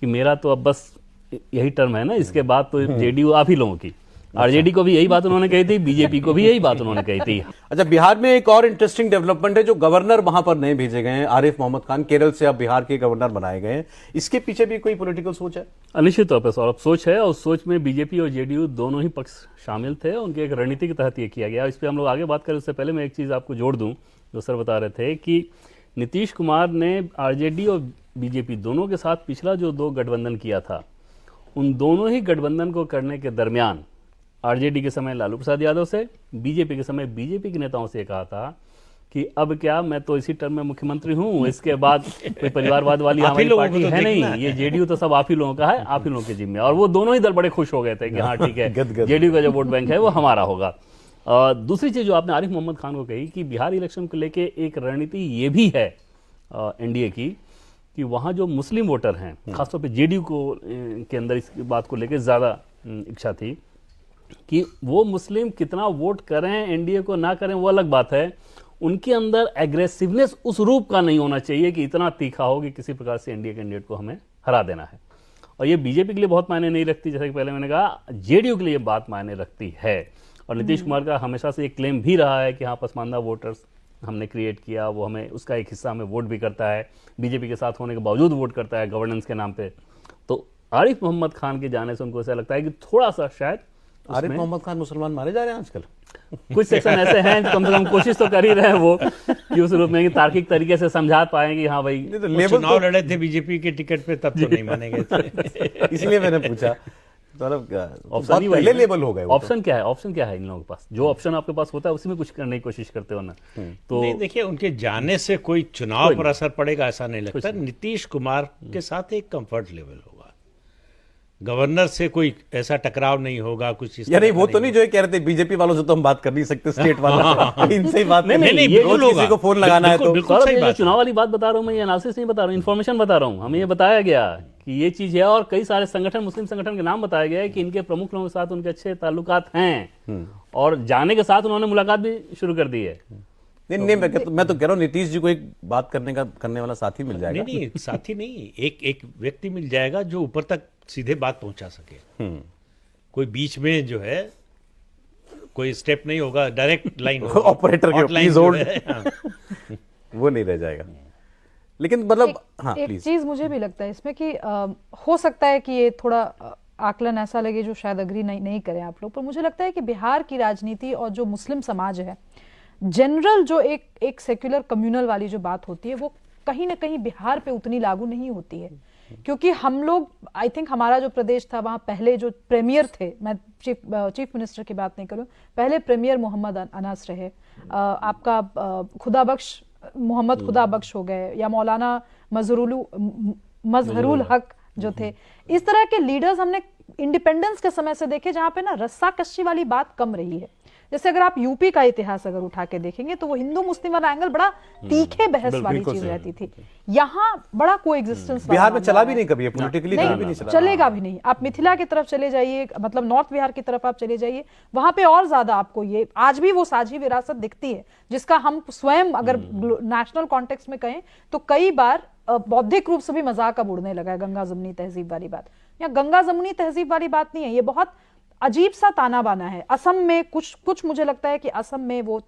कि मेरा तो अब बस यही टर्म है ना, इसके बाद तो जेडीयू आप ही लोगों की। आरजेडी को भी यही बात उन्होंने कही थी, बीजेपी को भी यही बात उन्होंने कही थी। अच्छा, बिहार में एक और इंटरेस्टिंग डेवलपमेंट है, जो गवर्नर वहां पर नए भेजे गए हैं, आरिफ मोहम्मद खान केरल से अब बिहार के गवर्नर बनाए गए हैं। इसके पीछे भी कोई पॉलिटिकल सोच है? निश्चित तौर पर सौरभ सोच है, और सोच में बीजेपी और जेडीयू दोनों ही पक्ष शामिल थे। उनके एक रणनीति के तहत ये किया गया। इस पर हम लोग आगे बात करें उससे पहले मैं एक चीज आपको जोड़ दूं, जो सर बता रहे थे कि नीतीश कुमार ने आरजेडी और बीजेपी दोनों के साथ पिछला जो दो गठबंधन किया था, उन दोनों ही गठबंधन को करने के दरमियान आरजेडी के समय लालू प्रसाद यादव से, बीजेपी के समय बीजेपी के नेताओं से कहा था कि अब क्या, मैं तो इसी टर्म में मुख्यमंत्री हूं, इसके बाद कोई परिवारवाद वाली आप ही हमारी लोगों पार्टी को तो है नहीं, देखना है। ये जेडीयू तो सब आप ही लोगों का है, आप ही लोगों के जिम्मे। और वो दोनों ही दल बड़े खुश हो गए थे कि हाँ ठीक है, जेडीयू का जो वोट बैंक है वो हमारा होगा। दूसरी चीज जो आपने आरिफ मोहम्मद खान को कही कि बिहार इलेक्शन को लेके एक रणनीति ये भी है एनडीए की कि वहां जो मुस्लिम वोटर हैं, खासतौर पे जेडीयू को के अंदर इस बात को लेके ज्यादा इच्छा थी कि वो मुस्लिम कितना वोट करें एनडीए को ना करें वो अलग बात है, उनके अंदर एग्रेसिवनेस उस रूप का नहीं होना चाहिए कि इतना तीखा हो कि किसी प्रकार से एनडीए कैंडिडेट को हमें हरा देना है। और ये बीजेपी के लिए बहुत मायने नहीं रखती, जैसे कि पहले मैंने कहा, जेडीयू के लिए ये बात मायने रखती है। और नीतीश कुमार का हमेशा से एक क्लेम भी रहा है कि हाँ पसमानदा वोटर्स हमने क्रिएट किया, वो हमें उसका एक हिस्सा हमें वोट भी करता है, बीजेपी के साथ होने के बावजूद वोट करता है गवर्नेंस के नाम पे। तो आरिफ मोहम्मद खान के जाने से उनको ऐसा लगता है कि थोड़ा सा शायद आरिफ मोहम्मद खान मुसलमान मारे जा रहे हैं आजकल। कुछ सेक्शन ऐसे हैं कम से कम कोशिश तो कर ही रहे हैं वो कि उस रूप में कि तार्किक तरीके से समझा पाए कि हाँ भाई, नहीं तो वो लेवल चुनाव लड़े थे बीजेपी के टिकट पे, तब तो नहीं माने गए थे। इसलिए मैंने पूछा, मतलब ऑप्शन बहुत ही वही पहले है। लेवल हो गए वो तो। ऑप्शन क्या है, ऑप्शन क्या है इन लोगों के पास? जो ऑप्शन आपके पास होता है उसी में कुछ करने की कोशिश करते हो ना। तो नहीं, देखिए, उनके जाने से कोई चुनाव पर असर पड़ेगा ऐसा नहीं लगता। नीतीश कुमार के साथ एक कंफर्ट लेवल होगा, गवर्नर से कोई ऐसा टकराव नहीं होगा, कुछ इस या नहीं, तरह वो का तो नहीं जो ये कह रहे थे बीजेपी वालों से तो हम बात कर नहीं सकते, स्टेट वालों इनसे ही बात नहीं, करनी है। नहीं, ये बिल्कुल रोज किसी होगा। को फोन लगाना है तो बिल्कुल सौरभ, सही ये जो बात है। चुनाव वाली बात बता रहा हूँ मैं, ये एनालिसिस नहीं बता रहा हूँ, इन्फॉर्मेशन बता रहा हूँ। हमें ये बताया गया कि ये चीज है और कई सारे संगठन, मुस्लिम संगठन के नाम बताया गया है कि इनके प्रमुख लोगों के साथ उनके अच्छे ताल्लुकात हैं और जाने के साथ उन्होंने मुलाकात भी शुरू कर दी है। नहीं नहीं, मैं तो कह रहा हूँ नीतीश जी को एक बात करने वाला साथी मिल जाएगा। नहीं नहीं, साथी नहीं, एक व्यक्ति मिल जाएगा जो ऊपर तक सीधे बात पहुंचा सके। कोई बीच में जो है कोई स्टेप नहीं होगा, डायरेक्ट लाइन होगा, ऑपरेटर के hotline please जो hold। है, हाँ। वो नहीं रह जाएगा। लेकिन मतलब हाँ एक प्लीज, चीज मुझे भी लगता है इसमें कि हो सकता है कि ये थोड़ा आकलन ऐसा लगे जो शायद अग्री नहीं करें आप लोग, पर मुझे लगता है कि बिहार की राजनीति और जो मुस्लिम समाज है, जनरल जो एक सेक्युलर कम्युनल वाली जो बात होती है, वो कहीं ना कहीं बिहार पे उतनी लागू नहीं होती है। क्योंकि हम लोग, आई थिंक हमारा जो प्रदेश था वहां पहले जो प्रीमियर थे, मैं चीफ मिनिस्टर की बात नहीं करूं, पहले प्रीमियर मोहम्मद अनास रहे, आपका खुदाबख्श मोहम्मद खुदाबख्श हो गए, या मौलाना मजहरुल हक जो थे। इस तरह के लीडर्स हमने इंडिपेंडेंस के समय से देखे जहां पे ना रस्साकशी वाली बात कम रही है। जैसे अगर आप यूपी का इतिहास अगर उठा के देखेंगे तो वो हिंदू मुस्लिम वाला एंगल बड़ा तीखे बहस वाली चीज रहती थी। यहाँ बड़ा कोएग्जिस्टेंस बिहार में चला भी नहीं कभी, पॉलिटिकली भी नहीं चला, चलेगा भी नहीं। आप मिथिला की तरफ चले जाइए, मतलब नॉर्थ बिहार की तरफ आप चले जाइए, वहां पे और ज्यादा आपको ये आज भी वो साझी विरासत दिखती है, जिसका हम स्वयं अगर नेशनल कॉन्टेक्स्ट में कहें तो कई बार बौद्धिक रूप से भी मजाक अब उड़ने लगा है, गंगा जमुनी तहजीब वाली बात। या गंगा जमुनी तहजीब वाली बात नहीं है, ये बहुत अजीब सा ताना बाना है। असम में कुछ मुझे लगता है कि असम में वो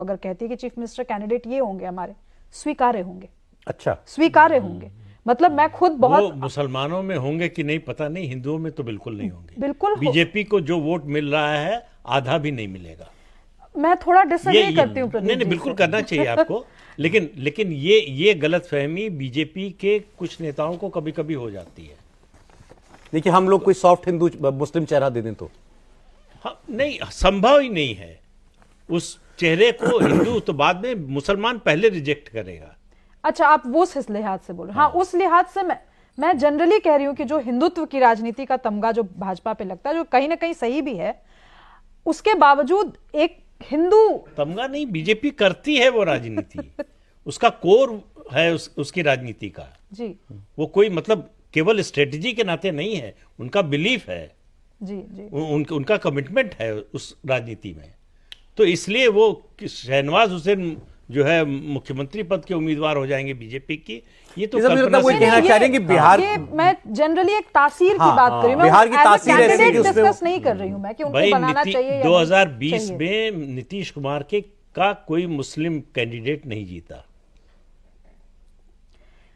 अगर कहती है कि चीफ मिनिस्टर कैंडिडेट ये होंगे हमारे, स्वीकार्य होंगे, अच्छा स्वीकार्य होंगे। मतलब मैं खुद बहुत, वो मुसलमानों में होंगे कि नहीं पता नहीं, हिंदुओं में तो बिल्कुल नहीं होंगे। बिल्कुल बीजेपी को जो वोट मिल रहा है आधा भी नहीं मिलेगा। मैं थोड़ा डिसएग्री करती हूँ नहीं नहीं, बिल्कुल करना चाहिए आपको, लेकिन ये गलतफहमी बीजेपी के कुछ नेताओं को कभी कभी हो जाती है। देखिए, हम लोग कोई सॉफ्ट हिंदू मुस्लिम चेहरा दे दें तो हाँ, नहीं, संभव ही नहीं है। उस चेहरे को हिंदू तो बाद में, मुसलमान पहले रिजेक्ट करेगा। अच्छा, आप वो उस लिहाज से बोलो। हाँ, उस लिहाज से मैं जनरली कह रही हूँ कि जो हिंदुत्व की राजनीति का तमगा जो भाजपा पे लगता है, जो कहीं ना कहीं सही भी है, उसके बावजूद एक हिंदू तमगा नहीं, बीजेपी करती है वो राजनीति, उसका कोर है उसकी राजनीति का जी वो कोई मतलब केवल स्ट्रेटजी के नाते नहीं है, उनका बिलीफ है, जी जी उनका कमिटमेंट है उस राजनीति में। तो इसलिए वो शहनवाज हुसैन जो है मुख्यमंत्री पद के उम्मीदवार हो जाएंगे बीजेपी की, ये तो कल्पना वो से कहना चाह रहे हैं कि बिहार, ये मैं जनरली एक तासीर की हाँ, बात कर रही हूँ, बिहार की तासीर ऐसी कैंडिडेट कि उसमें डिस्कस नहीं कर रही हूँ मैं कि उनको भाई बनाना चाहिए या नहीं 2020 चाहिए। में नीतीश कुमार का कोई मुस्लिम कैंडिडेट नहीं जीता।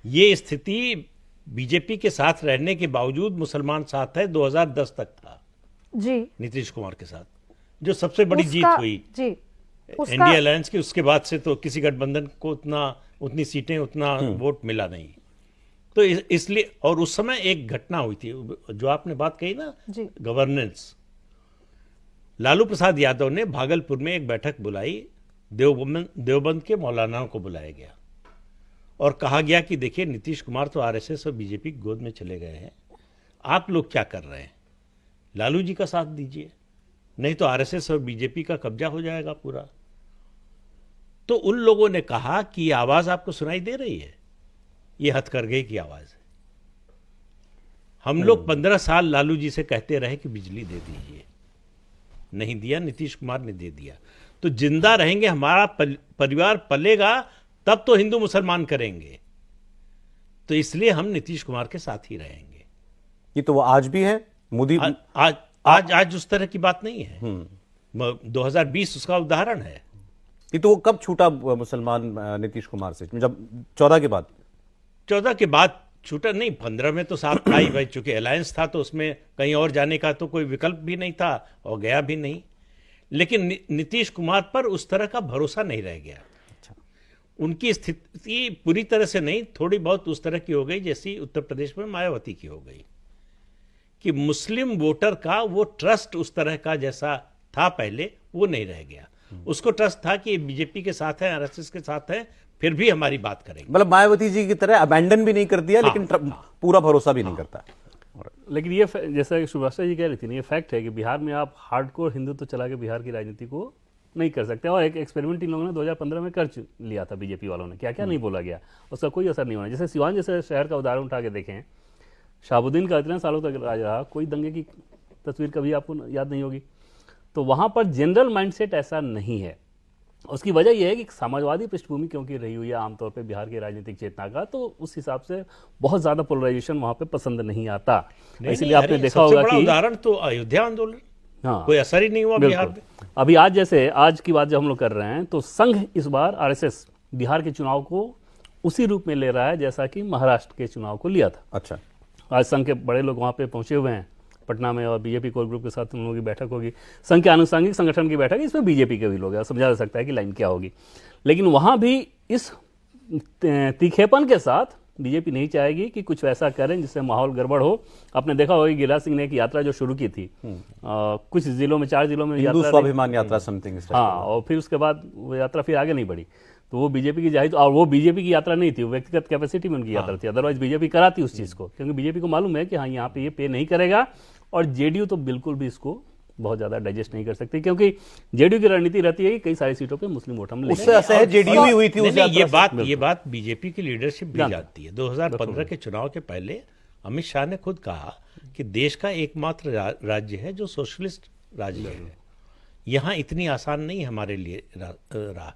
ये स्थिति बीजेपी के साथ रहने के बावजूद मुसलमान साथ है 2010 तक था जी नीतीश कुमार के साथ, जो सबसे बड़ी जीत हुई जी इंडिया अलायंस की। उसके बाद से तो किसी गठबंधन को उतनी सीटें, उतना वोट मिला नहीं। तो इसलिए, और उस समय एक घटना हुई थी जो आपने बात कही ना, जी। गवर्नेंस। लालू प्रसाद यादव ने भागलपुर में एक बैठक बुलाई, देवबंद के मौलानाओं को बुलाया गया और कहा गया कि देखिए नीतीश कुमार तो आरएसएस और बीजेपी की गोद में चले गए हैं, आप लोग क्या कर रहे हैं, लालू जी का साथ दीजिए, नहीं तो आरएसएस और बीजेपी का कब्जा हो जाएगा पूरा। तो उन लोगों ने कहा कि ये आवाज आपको सुनाई दे रही है, ये हथकरघे की आवाज है। हम लोग 15 साल लालू जी से कहते रहे कि बिजली दे दीजिए, नहीं दिया, नीतीश कुमार ने दे दिया। तो जिंदा रहेंगे, हमारा परिवार पलेगा, तब तो हिंदू मुसलमान करेंगे। तो इसलिए हम नीतीश कुमार के साथ ही रहेंगे। ये तो वो आज भी है। मोदी आज उस तरह की बात नहीं है। 2020 उसका उदाहरण है। ये तो वो कब छूटा मुसलमान नीतीश कुमार से, जब 14 के बाद? 14 के बाद छूटा नहीं, 15 में तो साथ था ही भाई, चूंकि अलायंस था तो उसमें कहीं और जाने का तो कोई विकल्प भी नहीं था और गया भी नहीं। लेकिन नीतीश कुमार पर उस तरह का भरोसा नहीं रह गया। उनकी स्थिति पूरी तरह से नहीं, थोड़ी बहुत उस तरह की हो गई जैसी उत्तर प्रदेश में मायावती की हो गई, कि मुस्लिम वोटर का वो ट्रस्ट उस तरह का जैसा था पहले वो नहीं रह गया। उसको ट्रस्ट था कि बीजेपी के साथ है, आरएसएस के साथ है, फिर भी हमारी बात करेंगे। मतलब मायावती जी की तरह अबैंडन भी नहीं कर दिया, लेकिन पूरा भरोसा भी नहीं करता। लेकिन ये जैसा कि सुभाषा जी कह रही थी ना, ये फैक्ट है कि बिहार में आप हार्डकोर हिंदुत्व चला के बिहार की राजनीति को नहीं कर सकते। और एक एक्सपेरिमेंट इन लोगों ने 2015 में कर लिया था, बीजेपी वालों ने, क्या क्या नहीं बोला गया, उसका कोई असर नहीं होना। जैसे सिवान जैसे शहर का उदाहरण उठा के देखें, शहाबुद्दीन का इतने सालों तक राज रहा, कोई दंगे की तस्वीर कभी आपको याद नहीं होगी। तो वहाँ पर जनरल माइंडसेट ऐसा नहीं है। उसकी वजह यह है कि समाजवादी पृष्ठभूमि क्योंकि रही हुई है आमतौर पे बिहार की राजनीतिक चेतना का, तो उस हिसाब से बहुत ज़्यादा पोलराइजेशन वहाँ पे पसंद नहीं आता। इसलिए आपने देखा होगा कि उदाहरण तो अयोध्या आंदोलन, हाँ, कोई असर ही नहीं हुआ बिहार में। अभी आज जैसे आज की बात जब हम लोग कर रहे हैं, तो संघ इस बार आरएसएस बिहार के चुनाव को उसी रूप में ले रहा है जैसा कि महाराष्ट्र के चुनाव को लिया था। अच्छा, आज संघ के बड़े लोग वहाँ पे पहुंचे हुए हैं पटना में, और बीजेपी कोर ग्रुप के साथ उन लोगों की बैठक होगी, संघ के आनुषंगिक संगठन की बैठक, इसमें बीजेपी के भी लोग हैं, समझा जा सकता है कि लाइन क्या होगी। लेकिन वहाँ भी इस तीखेपन के साथ बीजेपी नहीं चाहेगी कि कुछ ऐसा करें जिससे माहौल गड़बड़ हो। आपने देखा होगा गिरिराज सिंह ने एक यात्रा जो शुरू की थी, कुछ जिलों में, 4 जिलों में हिंदू स्वाभिमान यात्रा समथिंग, हाँ, और फिर उसके बाद वो यात्रा फिर आगे नहीं बढ़ी। तो वो बीजेपी की जाहिर, और वो बीजेपी की यात्रा नहीं थी, वो व्यक्तिगत कैपेसिटी में उनकी यात्रा थी। अदरवाइज बीजेपी कराती उस चीज़ को, क्योंकि बीजेपी को मालूम है कि हाँ यहाँ पे ये पे नहीं करेगा। और जेडीयू तो बिल्कुल भी इसको बहुत ज्यादा डाइजेस्ट नहीं कर सकती, क्योंकि जेडीयू की रणनीति रहती है कि कई सारी सीटों पे मुस्लिम वोट हम लेंगे। उससे असहज जेडीयू ही हुई थी उस यात्रा से। ये बात बीजेपी की लीडरशिप भी जानती है। 2015 के चुनाव के पहले अमित शाह ने खुद कहा कि देश का एकमात्र राज्य है जो सोशलिस्ट राज्य है, यहाँ इतनी आसान नहीं हमारे लिए रहा,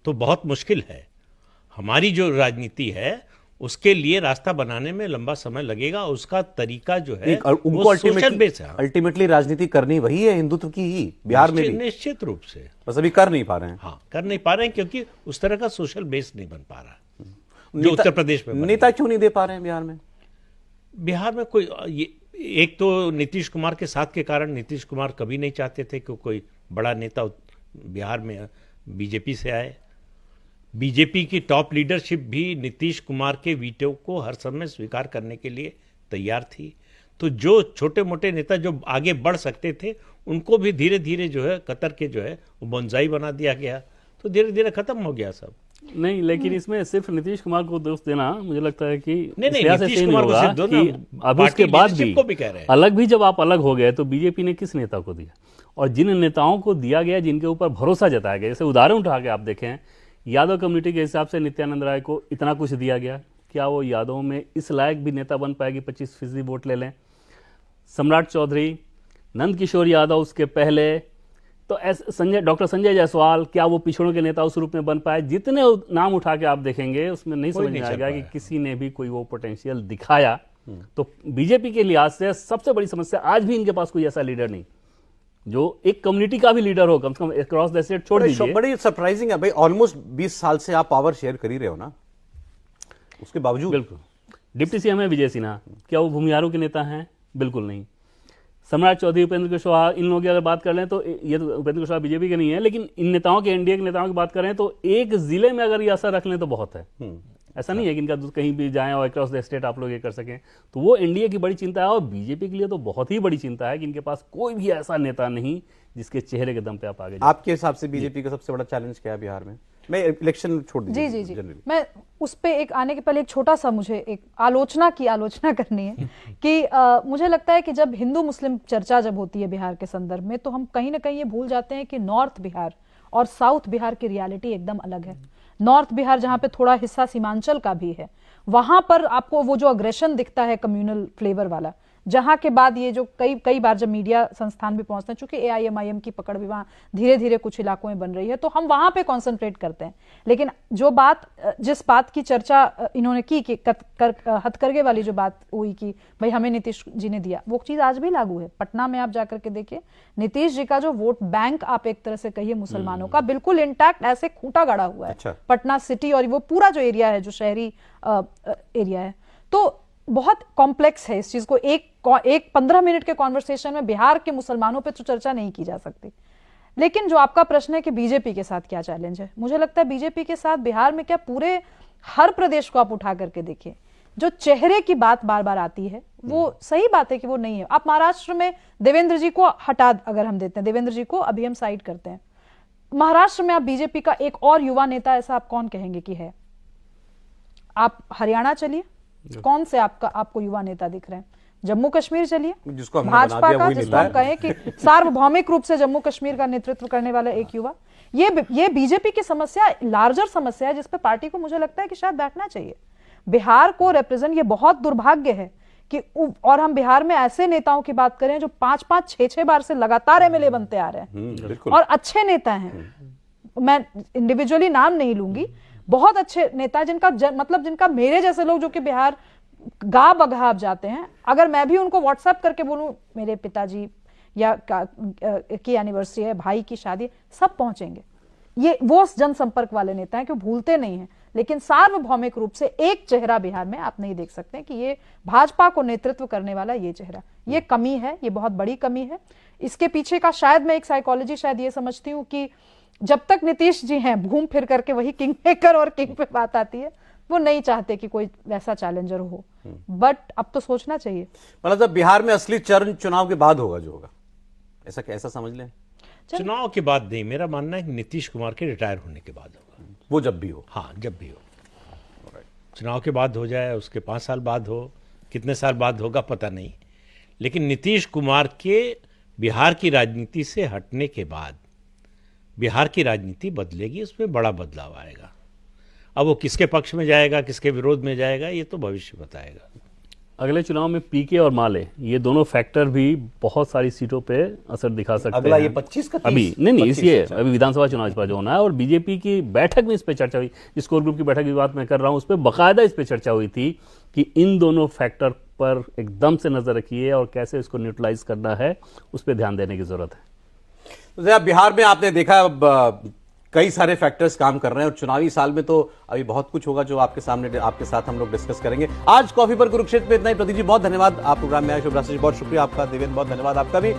तो बहुत मुश्किल है। हमारी जो राजनीति है उसके लिए रास्ता बनाने में लंबा समय लगेगा। उसका तरीका जो है उनको सोशल बेस है। अल्टीमेटली राजनीति करनी वही है, हिंदुत्व की ही, बिहार में भी निश्चित रूप से, बस अभी कर नहीं पा रहे हैं। हाँ, कर नहीं पा रहे हैं क्योंकि उस तरह का सोशल बेस नहीं बन पा रहा जो उत्तर प्रदेश में नेता क्यों नहीं दे पा रहे हैं बिहार में? बिहार में कोई एक तो नीतीश कुमार के साथ के कारण, नीतीश कुमार कभी नहीं चाहते थे कि कोई बड़ा नेता बिहार में बीजेपी से आए। बीजेपी की टॉप लीडरशिप भी नीतीश कुमार के वीटो को हर समय स्वीकार करने के लिए तैयार थी। तो जो छोटे मोटे नेता जो आगे बढ़ सकते थे उनको भी धीरे धीरे जो है कतर के जो है वो बोनसाई बना दिया गया, तो धीरे धीरे खत्म हो गया सब। नहीं, लेकिन इसमें सिर्फ नीतीश कुमार को दोष देना मुझे लगता है कि नहीं, नीतीश कुमार को सिर्फ दो ना, अब उसके बाद भी कह रहे हैं अलग भी जब आप अलग हो गए तो बीजेपी ने किस नेता को दिया, और जिन नेताओं को दिया गया जिनके ऊपर भरोसा जताया गया, जैसे उदाहरण उठा के आप देखें, यादव कम्युनिटी के हिसाब से नित्यानंद राय को इतना कुछ दिया गया, क्या वो यादव में इस लायक भी नेता बन पाएगी 25% वोट ले लें? सम्राट चौधरी, नंद किशोर यादव उसके पहले, तो डॉक्टर संजय जायसवाल, क्या वो पिछड़ों के नेता उस रूप में बन पाए? जितने नाम उठा के आप देखेंगे उसमें नहीं समझ में आएगा कि किसी ने भी कोई वो पोटेंशियल दिखाया। तो बीजेपी के लिहाज से सबसे बड़ी समस्या, आज भी इनके पास कोई ऐसा लीडर नहीं जो एक कम्युनिटी का भी लीडर हो, कम से कम अक्रॉस द स्टेट छोड़ दीजिए। बड़ी सरप्राइजिंग है भाई, ऑलमोस्ट 20 साल से आप पावर शेयर कर ही रहे हो ना, उसके बावजूद। बिल्कुल। डिप्टी सीएम है विजय सिन्हा, क्या वो भूमिहारों के नेता हैं? बिल्कुल नहीं। सम्राट चौधरी, उपेंद्र कुशवाहा, इन लोगों की अगर बात कर लें तो ये तो उपेंद्र कुशवाहा बीजेपी के नहीं है, लेकिन इन नेताओं के, एनडीए के नेताओं की बात करें तो एक जिले में अगर ये असर रख लें तो बहुत है। ऐसा नहीं है कि इनका कहीं भी जाएं और अक्रॉस द स्टेट आप लोग ये कर सकें। तो वो एनडीए की बड़ी चिंता है, और बीजेपी के लिए तो बहुत ही बड़ी चिंता है कि इनके पास कोई भी ऐसा नेता नहीं जिसके चेहरे के दम पे आप आगे जाएं। आपके हिसाब से बीजेपी का सबसे बड़ा चैलेंज क्या है बिहार में? मैं इलेक्शन छोड़ दीजिए। जी जी जी, generally। मैं उस पे एक आने के पहले एक छोटा सा मुझे एक आलोचना करनी है कि मुझे लगता है कि जब हिंदू मुस्लिम चर्चा जब होती है बिहार के संदर्भ में, तो हम कहीं ना कहीं ये भूल जाते हैं कि नॉर्थ बिहार और साउथ बिहार की रियलिटी एकदम अलग है। नॉर्थ बिहार जहां पे थोड़ा हिस्सा सीमांचल का भी है, वहां पर आपको वो जो अग्रेशन दिखता है कम्युनल फ्लेवर वाला, जहां के बाद ये जो कई बार जब मीडिया संस्थान भी पहुंचते हैं, चूंकि एआईएमआईएम की पकड़ भी वहां धीरे धीरे कुछ इलाकों में बन रही है, तो हम वहां पे कंसंट्रेट करते हैं। लेकिन जो बात जिस बात की चर्चा इन्होंने की कि हथकरघे वाली जो बात हुई कि भाई हमें नीतीश जी ने दिया, वो चीज आज भी लागू है। पटना में आप जाकर के देखिए, नीतीश जी का जो वोट बैंक आप एक तरह से कहिए मुसलमानों का, बिल्कुल इंटैक्ट ऐसे खूंटा गाड़ा हुआ है। अच्छा। पटना सिटी और वो पूरा जो एरिया है, जो शहरी एरिया है, तो बहुत कॉम्प्लेक्स है इस चीज को एक 15 मिनट के कॉन्वर्सेशन में बिहार के मुसलमानों पे तो चर्चा नहीं की जा सकती। लेकिन जो आपका प्रश्न है कि बीजेपी के साथ क्या चैलेंज है, मुझे लगता है बीजेपी के साथ बिहार में क्या, पूरे हर प्रदेश को आप उठा करके देखिए, जो चेहरे की बात बार बार आती है, वो सही बात है कि वो नहीं है। आप महाराष्ट्र में देवेंद्र जी को हटा, अगर हम देते हैं देवेंद्र जी को, अभी हम साइड करते हैं, महाराष्ट्र में आप बीजेपी का एक और युवा नेता ऐसा आप कौन कहेंगे कि है? आप हरियाणा चलिए, कौन से आपको युवा नेता दिख रहे हैं? जम्मू कश्मीर चलिए, जिसको हमने भाजपा बना दिया का, वही जिसको नेता हम है। कहें कि सार्वभौमिक रूप से जम्मू कश्मीर का नेतृत्व करने वाला एक युवा, ये बीजेपी की समस्या, लार्जर समस्या है, जिस पे पार्टी को मुझे लगता है कि शायद बैठना चाहिए। बिहार को रिप्रेजेंट, ये बहुत दुर्भाग्य है कि और हम बिहार में ऐसे नेताओं की बात करें जो 5-5, 6-6 बार से लगातार एमएलए बनते आ रहे हैं बिल्कुल। और अच्छे नेता हैं। मैं इंडिविजुअली नाम नहीं लूंगी, बहुत अच्छे नेता जिनका मतलब जिनका मेरे जैसे लोग जो कि बिहार गा बगा आप जाते हैं, अगर मैं भी उनको व्हाट्सएप करके बोलूं मेरे पिताजी या की एनिवर्सरी है, भाई की शादी, सब पहुंचेंगे। ये वो जनसंपर्क वाले नेता हैं कि भूलते नहीं हैं। लेकिन सार्वभौमिक रूप से एक चेहरा बिहार में आप नहीं देख सकते कि ये भाजपा को नेतृत्व करने वाला ये चेहरा, ये कमी है, ये बहुत बड़ी कमी है। इसके पीछे का शायद मैं एक साइकोलॉजी शायद ये समझती हूँ कि जब तक नीतीश जी हैं, घूम फिर करके वही किंग मेकर और किंग पे बात आती है, वो नहीं चाहते कि कोई वैसा चैलेंजर हो। बट अब तो सोचना चाहिए। मतलब जब बिहार में असली चरण चुनाव के बाद होगा जो होगा, ऐसा समझ लें। चुनाव के बाद नहीं, मेरा मानना है कि नीतीश कुमार के रिटायर होने के बाद होगा। वो जब भी हो। हाँ, जब भी हो। चुनाव के बाद हो जाए, उसके 5 साल बाद हो, कितने साल बाद होगा पता नहीं, लेकिन नीतीश कुमार के बिहार की राजनीति से हटने के बाद बिहार की राजनीति बदलेगी, उसमें बड़ा बदलाव आएगा। अब वो किसके पक्ष में जाएगा, किसके विरोध में जाएगा, ये तो भविष्य बताएगा। अगले चुनाव में पीके और माले, ये दोनों फैक्टर भी बहुत सारी सीटों पे असर दिखा सकते अगला हैं। ये 25 का 30? अभी नहीं 25, इसलिए अच्छा। अभी विधानसभा चुनाव इस पर जो होना है, और बीजेपी की बैठक में इस पे चर्चा हुई, जिस कोर ग्रुप की बैठक की बात मैं कर रहा हूँ, उस पर बाकायदा इस पे चर्चा हुई थी कि इन दोनों फैक्टर पर एकदम से नजर रखिए और कैसे इसको न्यूट्रलाइज करना है, उस पर ध्यान देने की जरूरत है। तो जरा बिहार में आपने देखा अब कई सारे फैक्टर्स काम कर रहे हैं, और चुनावी साल में तो अभी बहुत कुछ होगा जो आपके सामने, आपके साथ हम लोग डिस्कस करेंगे। आज कॉफी पर कुरुक्षेत्र में इतना ही। प्रदीप जी बहुत धन्यवाद, आप प्रोग्राम में आए। शुभ रात्रि, बहुत शुक्रिया आपका। देवेंद्र बहुत धन्यवाद आपका भी।